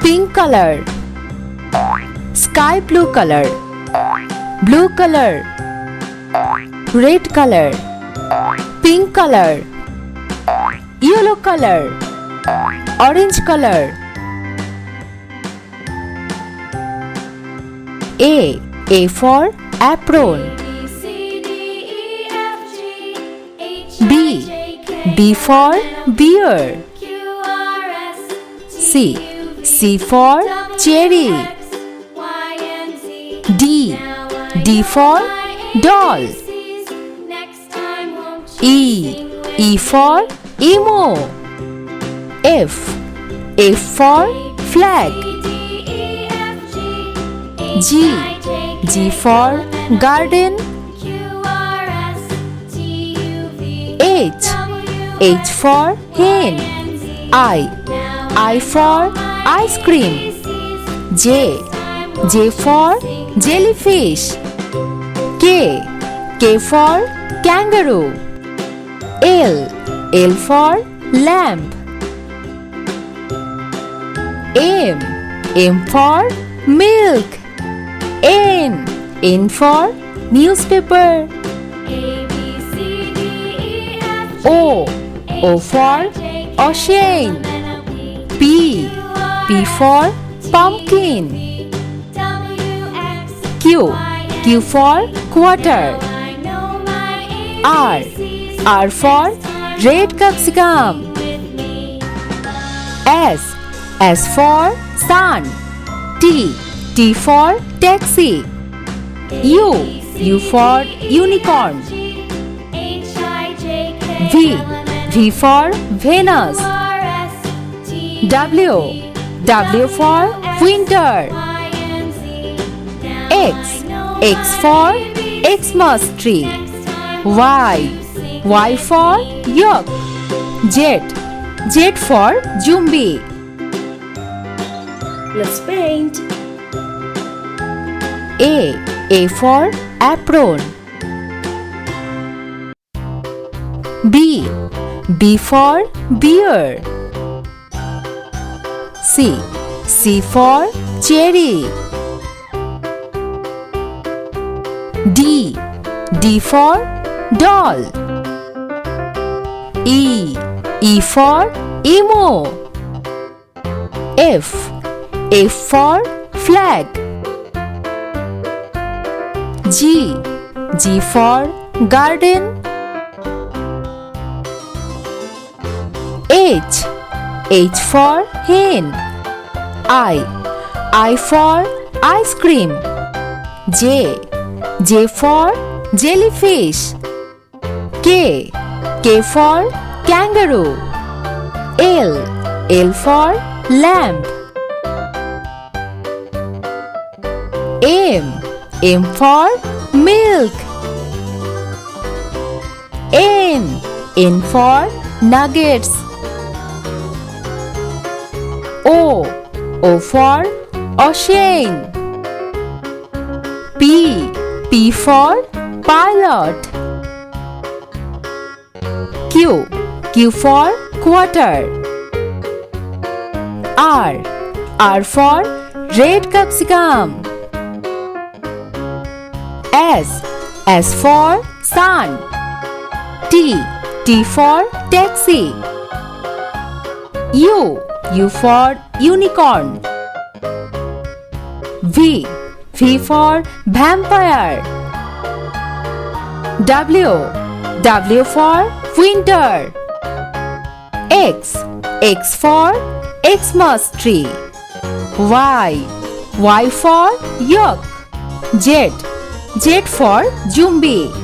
pink color, sky blue color, blue color, red color, pink color, yellow color, orange color. A for apron. B for beer. C for cherry. D for doll. E for emo. F for flag. G for garden. H for hen. I for ice cream. J for jellyfish. K for kangaroo. L for lamp. M for milk. N for newspaper. O for ocean. P for pumpkin. Q for quarter. R for red capsicum. S for sun. T for taxi. U for unicorn. V for Venus. W for winter. X for Xmas tree. Y for yak. Z for Jumbi. Let's paint. A for apron. B for beer. C for cherry. D for doll. E for emo. F for flag. G for garden. H for hen. I for ice cream. J for jellyfish. K for kangaroo. L for lamp. M for milk. N for nuggets. O for ocean. P for pilot. Q for quarter. R for red capsicum. S for sun. T for taxi. U for unicorn. V for vampire. W for winter. X for Xmas tree. Y for yak. Z for Jumbi.